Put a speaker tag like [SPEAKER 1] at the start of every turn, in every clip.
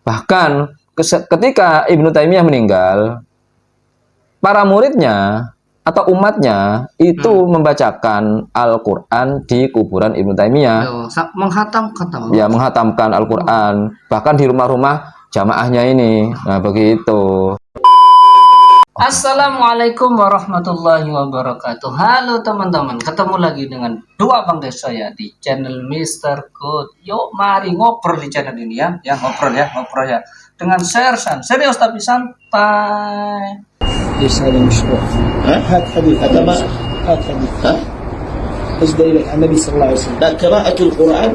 [SPEAKER 1] Bahkan ketika Ibnu Taimiyah meninggal, para muridnya atau umatnya itu membacakan Al-Quran di kuburan Ibnu Taimiyah.
[SPEAKER 2] Menghatamkan.
[SPEAKER 1] Ya, menghatamkan Al-Quran. Bahkan di rumah-rumah jamaahnya ini. Nah, begitu.
[SPEAKER 2] Assalamualaikum warahmatullahi wabarakatuh. Halo teman-teman, ketemu lagi dengan dua bang desa saya di channel Mr. Good. Yuk mari ngobrol di channel ini ya, ngobrol ya, dengan sersan serius tapi santai.
[SPEAKER 3] ليس هذا مشروع. هات حديث هات حديث ايش دليلك عن النبي صلى الله عليه وسلم؟
[SPEAKER 4] لا، قراءة القرآن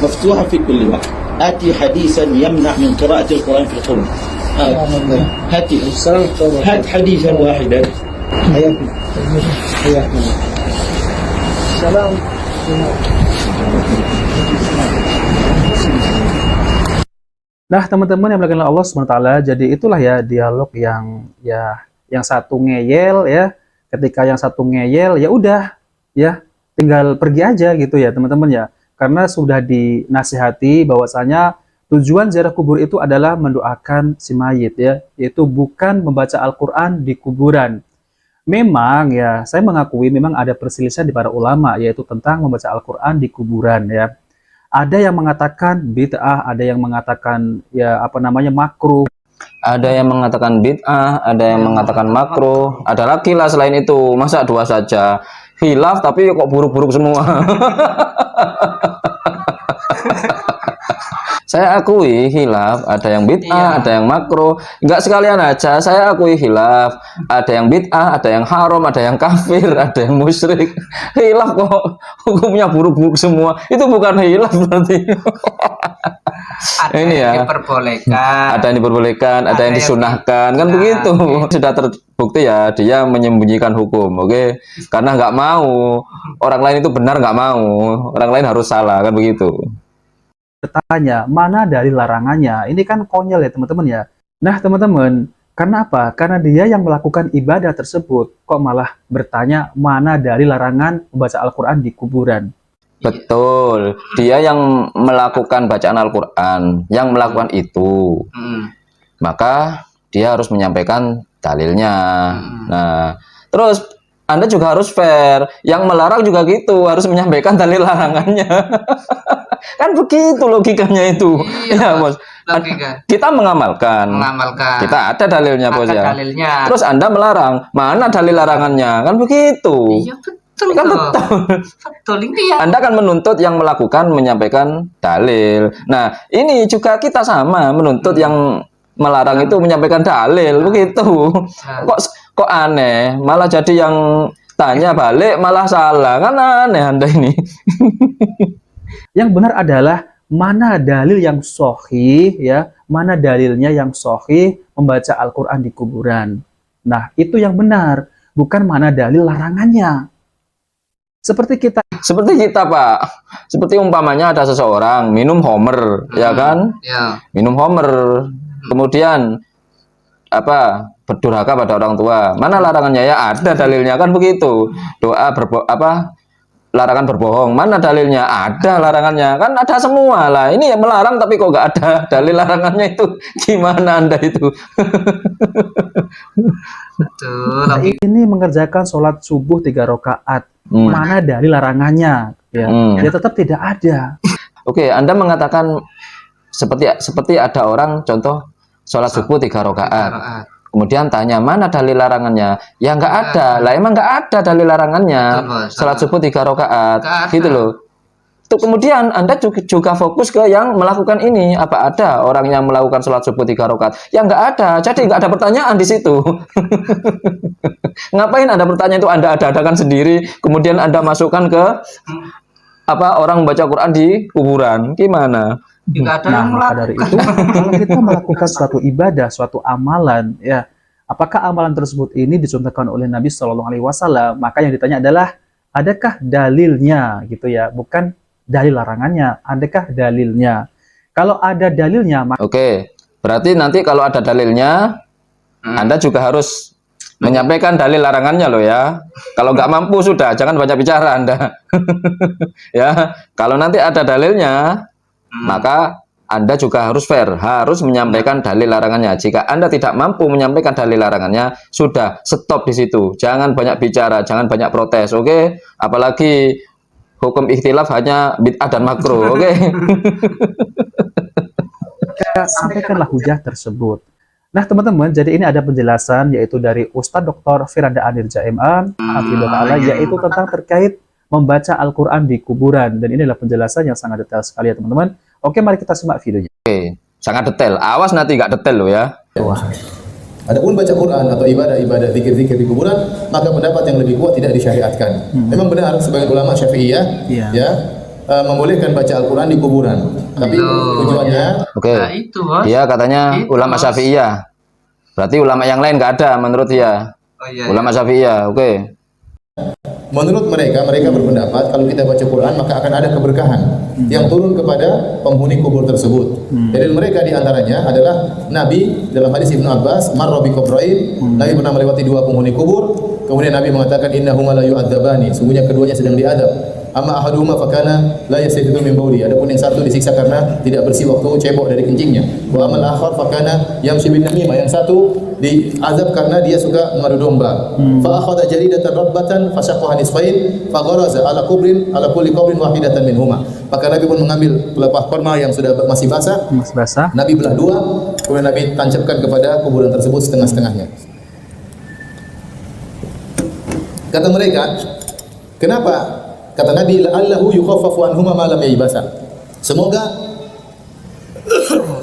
[SPEAKER 4] مفتوحة في كل وقت. آتي حديثا يمنع من قراءة القرآن في القبر. هات حديثا واحدا.
[SPEAKER 3] حياكم حياكم السلام.
[SPEAKER 5] Nah, teman-teman yang dimuliakan Allah SWT, jadi itulah ya dialog yang satu ngeyel ya. Ketika yang satu ngeyel ya udah ya tinggal pergi aja gitu ya teman-teman ya. Karena sudah dinasihati bahwasanya tujuan ziarah kubur itu adalah mendoakan si mayit ya, yaitu bukan membaca Al-Qur'an di kuburan. Memang ya, saya mengakui memang ada perselisihan di para ulama yaitu tentang membaca Al-Qur'an di kuburan ya. Ada yang mengatakan bid'ah, ada yang mengatakan ya makruh.
[SPEAKER 1] Ada yang mengatakan bid'ah, ada yang mengatakan makruh. Ada lagi lah selain itu. Masa dua saja? Khilaf tapi kok buruk-buruk semua. Saya akui khilaf, ada yang bid'ah, ada yang makruh. Enggak sekalian aja, saya akui khilaf. Ada yang bid'ah, ada yang haram, ada yang kafir, ada yang musyrik. Khilaf kok hukumnya buruk-buruk semua. Itu bukan khilaf berarti.
[SPEAKER 2] Ada
[SPEAKER 1] ini ya.
[SPEAKER 2] yang diperbolehkan.
[SPEAKER 1] Ada yang diperbolehkan, ada yang disunahkan, kan begitu. Sudah terbukti ya, dia menyembunyikan hukum, oke? Karena nggak mau orang lain itu benar, nggak mau orang lain harus salah, kan begitu.
[SPEAKER 5] Bertanya, mana dari larangannya? Ini kan konyol ya teman-teman ya. Nah teman-teman, karena apa? Karena dia yang melakukan ibadah tersebut, kok malah bertanya mana dari larangan membaca Al-Quran di kuburan?
[SPEAKER 1] Betul, dia yang melakukan bacaan Al-Quran, yang melakukan itu, maka dia harus menyampaikan dalilnya. Nah, terus Anda juga harus fair, yang melarang juga gitu, harus menyampaikan dalil larangannya. Kan begitu logikanya itu.
[SPEAKER 2] Iya,
[SPEAKER 1] ya, Bos.
[SPEAKER 2] Logika.
[SPEAKER 1] Kita mengamalkan. Kita ada dalilnya, Bos ya.
[SPEAKER 2] Dalilnya.
[SPEAKER 1] Terus Anda melarang, mana dalil larangannya? Kan begitu.
[SPEAKER 2] Iya, betul.
[SPEAKER 1] Kan betul.
[SPEAKER 2] Betul ini ya.
[SPEAKER 1] Anda akan menuntut yang melakukan menyampaikan dalil. Nah, ini juga kita sama menuntut yang melarang itu menyampaikan dalil, begitu. Kok aneh, malah jadi yang tanya balik malah salah, kan aneh Anda ini.
[SPEAKER 5] Yang benar adalah mana dalil yang sahih ya, mana dalilnya yang sahih membaca Al-Qur'an di kuburan. Nah, itu yang benar, bukan mana dalil larangannya. Seperti kita Pak, seperti umpamanya ada seseorang minum homer, ya kan?
[SPEAKER 2] Ya.
[SPEAKER 1] Minum homer, kemudian berdurhaka pada orang tua. Mana larangannya? Ya ada dalilnya, kan begitu. Doa larangan berbohong, mana dalilnya? Ada larangannya, kan ada semua lah. Ini yang melarang tapi kok nggak ada dalil larangannya, itu gimana Anda itu?
[SPEAKER 2] Betul.
[SPEAKER 5] Ini mengerjakan sholat subuh 3 rakaat. Mana dari larangannya? Ya, ya tetap tidak ada.
[SPEAKER 1] Oke, Anda mengatakan seperti ada orang contoh sholat subuh 3 rakaat. Kemudian tanya mana dalil larangannya? Ya nggak ada. Lah emang nggak ada dalil larangannya. Sholat subuh 3 rakaat, gitu loh. Tuh, kemudian Anda juga fokus ke yang melakukan ini. Apa ada orang yang melakukan sholat subuh 3 rakaat? Ya nggak ada. Jadi nggak ada pertanyaan di situ. Ngapain Anda bertanya itu? Anda ada-adakan sendiri. Kemudian Anda masukkan ke orang membaca Quran di kuburan. Gimana?
[SPEAKER 5] Nah, maka dari itu, kalau kita melakukan suatu ibadah, suatu amalan, ya, apakah amalan tersebut ini dicontohkan oleh Nabi Shallallahu Alaihi Wasallam? Maka yang ditanya adalah, adakah dalilnya, gitu ya, bukan dalil larangannya, adakah dalilnya? Kalau ada dalilnya, maka
[SPEAKER 1] Oke, berarti nanti kalau ada dalilnya, Anda juga harus menyampaikan dalil larangannya loh ya. Kalau nggak mampu sudah, jangan banyak bicara Anda. Ya, kalau nanti ada dalilnya, maka Anda juga harus fair, harus menyampaikan dalil larangannya. Jika Anda tidak mampu menyampaikan dalil larangannya, sudah stop di situ. Jangan banyak bicara, jangan banyak protes, oke? Apalagi hukum ikhtilaf hanya bid'ah dan makruh, oke?
[SPEAKER 5] Sampaikanlah hujah tersebut. Nah, teman-teman, jadi ini ada penjelasan yaitu dari Ustadz Dr. Firanda Anir Jaimah, yaitu tentang terkait membaca Al-Quran di kuburan. Dan ini adalah penjelasan yang sangat detail sekali ya teman-teman. Oke, mari kita simak videonya.
[SPEAKER 1] Oke, sangat detail. Awas nanti nggak detail loh ya.
[SPEAKER 6] Adapun baca Quran atau ibadah-ibadah zikir-zikir di kuburan, maka pendapat yang lebih kuat tidak disyariatkan. Memang benar sebagian ulama Syafi'iyah membolehkan baca Al-Quran di kuburan. Tapi tujuannya
[SPEAKER 1] Oke.
[SPEAKER 2] Nah, itu, Bos.
[SPEAKER 1] Dia katanya
[SPEAKER 2] Itu,
[SPEAKER 1] ulama
[SPEAKER 2] Bos.
[SPEAKER 1] Syafi'iyah. Berarti ulama yang lain nggak ada menurut dia.
[SPEAKER 2] Oh, iya,
[SPEAKER 1] Ulama Syafi'iyah, oke.
[SPEAKER 6] menurut mereka berpendapat kalau kita baca Quran maka akan ada keberkahan yang turun kepada penghuni kubur tersebut. Dalil mereka diantaranya adalah Nabi dalam hadis Ibnu Abbas, marra bi qabrain, Nabi pernah melewati dua penghuni kubur, kemudian Nabi mengatakan innahuma la yu'adzabani, sungguhnya keduanya sedang diadab. Amma ahaduhuma fakana la yastahidu min bauli, adapun yang satu disiksa karena tidak bersih waktu cebok dari kencingnya. Wa amal akhar fakana yamshi bin namimah, yang satu diazab karena dia suka mengadu domba. Fa akhadha jaridatan rabbatan fasyaqaha nisfain fa gharaza ala kulli qabrin wahidatan minhuma. Maka Nabi pun mengambil pelepah korma yang sudah masih basah, Nabi belah dua, kemudian Nabi tancapkan kepada kuburan tersebut setengah-setengahnya. Kata mereka, kenapa? Kata Nabi, la'allahu yukhaffafu anhuma ma lam yaybasa.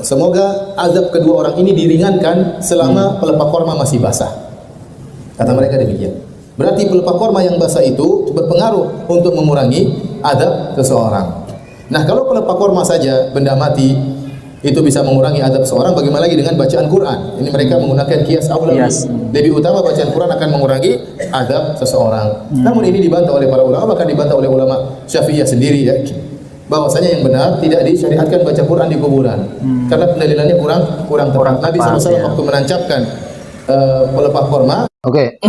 [SPEAKER 6] Semoga azab kedua orang ini diringankan selama pelepah korma masih basah. Kata mereka demikian. Berarti pelepah korma yang basah itu berpengaruh untuk mengurangi azab seseorang. Nah, kalau pelepah korma saja benda mati itu bisa mengurangi azab seseorang, bagaimana lagi dengan bacaan Quran? Ini mereka menggunakan kias aulawi. Lebih utama bacaan Quran akan mengurangi azab seseorang. Namun ini dibantah oleh para ulama, bahkan dibantah oleh ulama Syafi'iyah sendiri ya. Bahwasanya yang benar tidak disyariatkan baca Quran di kuburan. Karena pendalilannya kurang tepat. Nabi SAW waktu menancapkan pelepah korma.
[SPEAKER 1] Oke.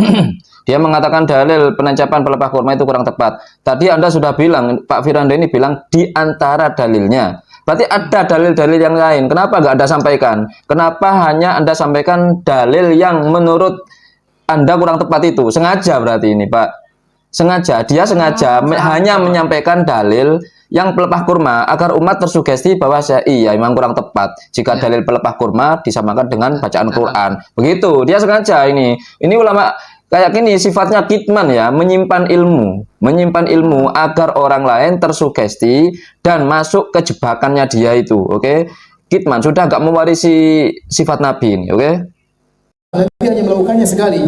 [SPEAKER 1] Dia mengatakan dalil penancapan pelepah kurma itu kurang tepat. Tadi Anda sudah bilang, Pak Firanda ini bilang di antara dalilnya. Berarti ada dalil-dalil yang lain. Kenapa nggak Anda sampaikan? Kenapa hanya Anda sampaikan dalil yang menurut Anda kurang tepat itu? Sengaja berarti ini, Pak. Sengaja. Dia sengaja hanya menyampaikan dalil yang pelepah kurma agar umat tersugesti bahwa iya memang kurang tepat jika dalil pelepah kurma disamakan dengan bacaan Quran. Begitu. Dia sengaja ini. Ini ulama kayak gini sifatnya kitman ya, menyimpan ilmu agar orang lain tersugesti dan masuk ke jebakannya dia itu, oke? Kitman sudah nggak mewarisi sifat Nabi ini, oke?
[SPEAKER 6] Nabi hanya melakukannya sekali.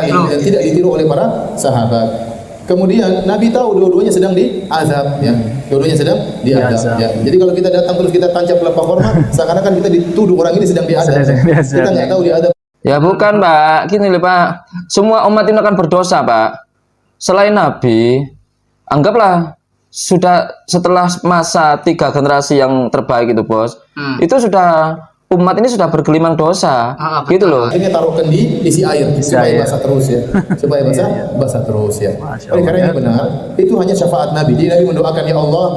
[SPEAKER 6] Dan tidak ditiru oleh para sahabat. Kemudian Nabi tahu dua-duanya sedang diazab ya. Ya. Jadi kalau kita datang terus kita tancap pelepah korma, seakan-akan kita dituduh orang ini sedang diazab. Kita nggak tahu diazab.
[SPEAKER 1] Ya bukan, Pak. Gini loh, Pak. Semua umat ini akan berdosa, Pak. Selain Nabi, anggaplah sudah setelah masa 3 generasi yang terbaik itu, Bos. Itu sudah umat ini sudah bergelimang dosa. Gitu loh.
[SPEAKER 6] Akhirnya taruh kendi, isi air supaya basah terus ya. Supaya basah terus ya. Oleh karena ini benar, itu hanya syafaat Nabi. Jadi Nabi mendoakan, ya Allah,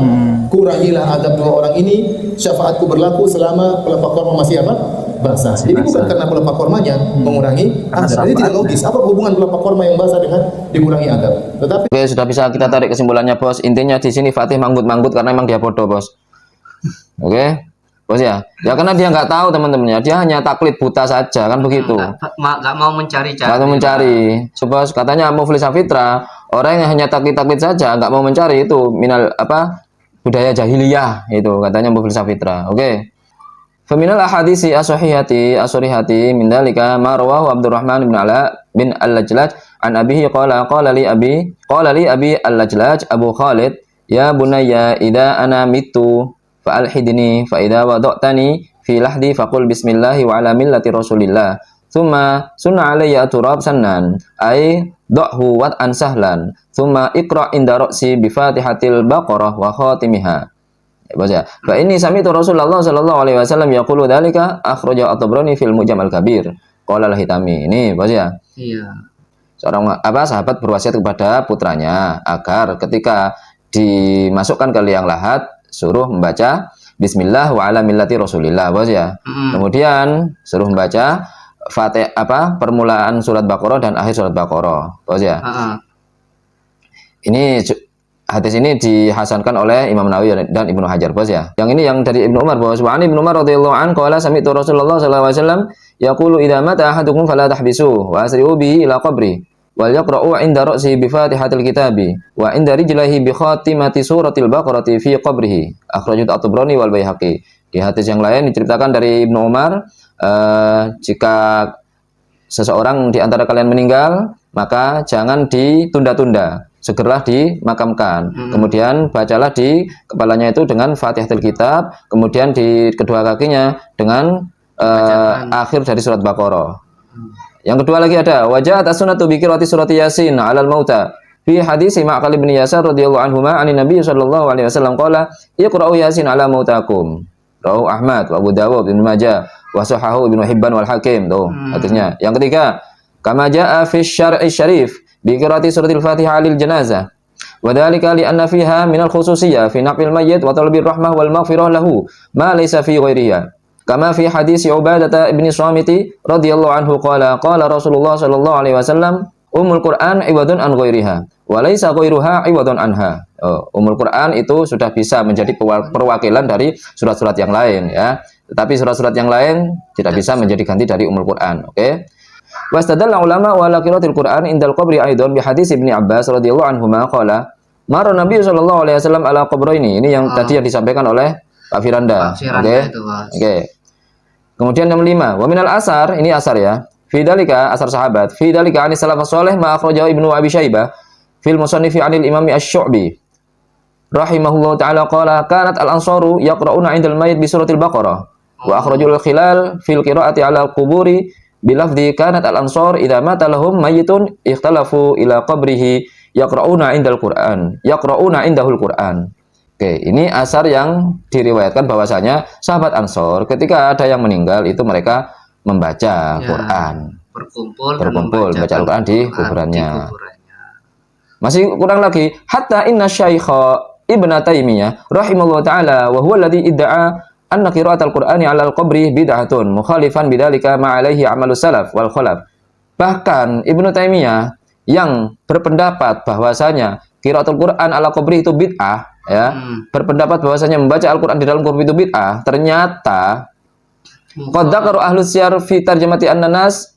[SPEAKER 6] kurangilah azab dua orang ini, syafaatku berlaku selama pelepah korma masih apa? Basah. Jadi bukan karena pelepah kormanya mengurangi azab. Jadi tidak logis. Apa hubungan pelepah korma yang basah dengan dikurangi azab? Tetapi
[SPEAKER 1] Oke, sudah bisa kita tarik kesimpulannya, Bos. Intinya di sini Fatih manggut-manggut karena memang dia bodoh, Bos. Oke, Bos ya. Ya karena dia nggak tahu teman-temannya. Dia hanya taklid buta saja, kan begitu.
[SPEAKER 2] Nggak mau mencari-cari.
[SPEAKER 1] Nggak mau mencari. Coba katanya Muflis Fitra, orang yang hanya taklid-taklid saja, nggak mau mencari itu minal budaya jahiliyah itu katanya Muflis Fitra. Oke. Faminal ahadisi as-sahihati min dalika ma rawahu Abdurrahman bin Ala bin Al-Lajlaj an abihi qala li abi Al-Lajlaj Abu Khalid ya bunayya idza ana mitu fa alhidni fa idza wada'tani fi lahdi faqul bismillahi wa ala millati Rasulillah thumma sunna alayya turab sannan ay da'hu wat'an sahlan thumma iqra inda ra'si bi Fatihatil Baqarah wa khatimiha. Baca. Fa ini sami'tu Rasulullah sallallahu alaihi wasallam yaqulu dzalika akhraja At-Tabrani fil Mu'jam al-Kabir. Qala al-Hitami. Ini baca. Iya. Seorang sahabat berwasiat kepada putranya agar ketika dimasukkan ke liang lahat suruh membaca Bismillah wa ala millati Rasulillah, bos ya. Kemudian suruh membaca Fatihah permulaan surat Baqarah dan akhir surat Baqarah, bos ya. Ini hadis ini dihasankan oleh Imam Nawawi dan Ibnu Hajar, bos ya. Yang ini yang dari Ibnu Umar, bos. Wa Ibnu Umar radhiyallahu anhu qala sami'tu Rasulullah sallallahu alaihi wasallam yaqulu idza mata ahadukum fala tahbisu wa asri'u bihi ila qabri wal yaqra'u 'inda ra'sihi bi Fatihatil kitabi wa 'inda rijlihi bi khatimati suratil Baqarati fi qabrihi. Akhrajahu At-Tabrani wal Baihaqi. Di hadis yang lain diceritakan dari Ibnu Umar, jika seseorang di antara kalian meninggal, maka jangan ditunda-tunda, segeralah dimakamkan. Kemudian bacalah di kepalanya itu dengan Fatihatul Kitab, kemudian di kedua kakinya dengan akhir dari surat Baqarah. Yang kedua lagi ada wajah atas sunnatu bi qiraati surati Yasin 'alal mauta. Fi hadis Ma'qal bin Yasar radhiyallahu anhuma 'ani Nabi sallallahu alaihi wasallam qala iqra'u Yasin 'ala mautakum. Rawahu Ahmad wa Abu Dawud Ibnu Majah wa sahahu Ibnu Hibban wal Hakim. Tuh hadisnya. Yang ketiga, kama jaa fi syar'i syarif bi qiraati suratil Fatihah lil janazah. Wa dzalika li anna fiha min al khususiyyah fi naqil mayyit wa talabir rahmah wal maghfirah lahu ma laysa fi ghairiha. Kama fi hadis Ubadah bin Samit radhiyallahu anhu qala qala Rasulullah sallallahu alaihi wasallam umul Quran iwadun an ghairiha wa laysa ghairuha iwadun anha. Umul Quran itu sudah bisa menjadi perwakilan dari surat-surat yang lain, ya. Tetapi surat-surat yang lain tidak bisa menjadi ganti dari Umul Quran. Oke. Wastadalla ulama wa ala qiraatil Quran indal qabri aidan bi hadis Ibnu Abbas radhiyallahu anhuma qala mara Nabi sallallahu alaihi wasallam ala qabraini. Ini yang tadi yang disampaikan oleh Pak Firanda. Oke. Oke. Kemudian yang kelima, wa minal asar, ini asar ya. Fi dalika asar sahabat, fi dalika anis salafus saleh ma akhrajahu Ibnu Abi Syaibah fil musannif 'anil Imam Asy-Syu'bi rahimahullahu ta'ala qala kanat al-ansaru yaqra'una 'indal mayyit bi suratil Baqarah wa akhrajul khilal fil qira'ati 'ala al-quburi bilafdhi kanat al-ansar idza mata lahum mayyitun ikhtalafu ila qabrihi yaqra'una 'indal Qur'an yaqra'una 'indahul Qur'an. Oke, ini asar yang diriwayatkan bahwasanya sahabat Ansor ketika ada yang meninggal itu mereka membaca Quran, berkumpul membaca Al-Quran di kuburannya. Masih kurang lagi, hatta inna syaikha Ibnu Taimiyah rahimahullah taala wa huwa alladhi idda'a anna qira'atal Qur'ani 'ala al-qabri bid'atun mukhalifan bidzalika ma 'alaihi 'amalus salaf wal khalaf. Bahkan Ibnu Taimiyah yang berpendapat bahwasanya qira'atul Qur'an 'ala qabri itu bid'ah, ya. Berpendapat bahwasanya membaca Al-Qur'an di dalam kubur itu bid'ah, ternyata qad dzakara ahlus siyar fi tarjamati an-nas.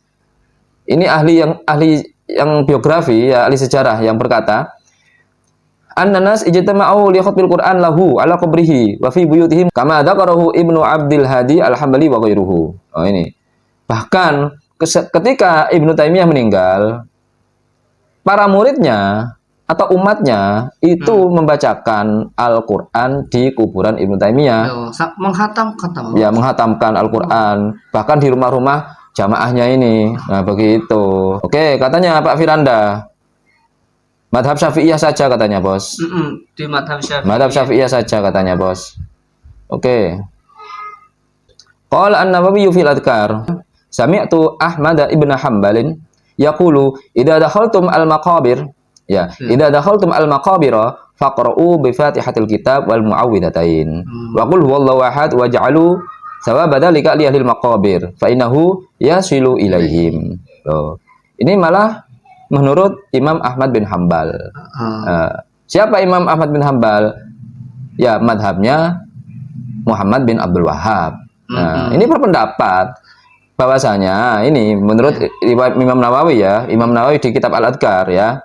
[SPEAKER 1] Ini ahli yang biografi, ya, ahli sejarah yang berkata an-nas ijtama'u li khatmil Qur'an lahu ala qabrihi wa fi buyutihim kama dzakarahu Ibnu Abdul Hadi Al-Hambali wa ghairuhu. Oh, ini. Bahkan ketika Ibnu Taimiyah meninggal, para muridnya atau umatnya itu membacakan Al-Qur'an di kuburan Ibnu Taimiyah.
[SPEAKER 2] Menghatamkan.
[SPEAKER 1] Ya, menghatamkan Al-Qur'an bahkan di rumah-rumah jamaahnya ini. Nah, begitu. Oke, katanya Pak Firanda, madhab Syafi'iyah saja katanya, bos.
[SPEAKER 2] Di madhab Syafi'iyah.
[SPEAKER 1] Madhab Syafi'iyah saja katanya, bos. Oke. Qala an-Nawawi fil Adhkar, sami'tu Ahmad ibn Hanbalin yaqulu idza dakhaltum al-maqabir, ya, idza dakhaltum al-maqabira faqra'u bi Fatihatil Kitab wal Mu'awwidhatain. Wa qul huwallahu ahad waj'alu sawaba dzalika li ahlil maqabir fa innahu yasilu ilaihim. Loh. Ini malah menurut Imam Ahmad bin Hambal. Siapa Imam Ahmad bin Hambal? Ya, madhabnya Muhammad bin Abdul Wahhab. Nah, ini berpendapat bahwasanya ini menurut Imam Nawawi, ya, Imam Nawawi di kitab Al-Adhkar, ya.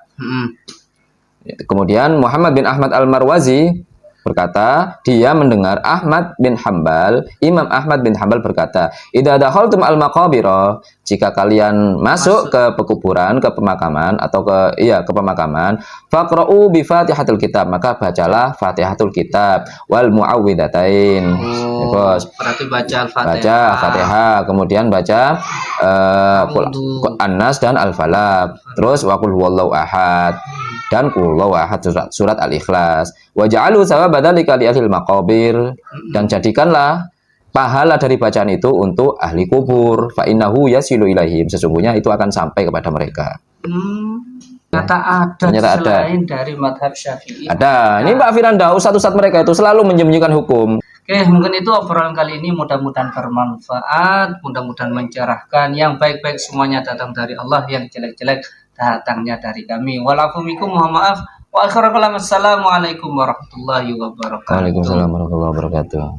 [SPEAKER 1] Kemudian Muhammad bin Ahmad Al-Marwazi berkata, dia mendengar Ahmad bin Hambal, Imam Ahmad bin Hambal berkata, idza dakhaltum al-maqabira, jika kalian masuk ke pekuburan, ke pemakaman atau ke pemakaman, faqra'u bi Fatihatul Kitab, maka bacalah Fatihatul Kitab wal Mu'awwidhatain. Ya, bos.
[SPEAKER 2] Berarti baca Al-Fatihah.
[SPEAKER 1] Baca Fatihah, kemudian baca An-Nas dan Al-Falaq. Terus wa qul huwallahu ahad dan qul huwallahu ahad, surat Al-Ikhlas. Wa ja'alu sawaba dzalika li ahlil maqabir, dan jadikanlah pahala dari bacaan itu untuk ahli kubur, fa innahu yasilu ilaihim, sesungguhnya itu akan sampai kepada mereka.
[SPEAKER 2] Ternyata ada selain dari madhab Syafi'i.
[SPEAKER 1] Ada. Ini Pak Firanda, ustadz-ustadz mereka itu selalu menyembunyikan hukum.
[SPEAKER 2] Oke, mungkin itu obrolan kali ini, mudah-mudahan bermanfaat, mudah-mudahan mencerahkan. Yang baik-baik semuanya datang dari Allah, yang jelek-jelek datangnya dari kami. Walafumikum, mohon maaf. Wa akhirul kalam, assalamualaikum warahmatullahi wabarakatuh.
[SPEAKER 1] Waalaikumsalam warahmatullahi wabarakatuh.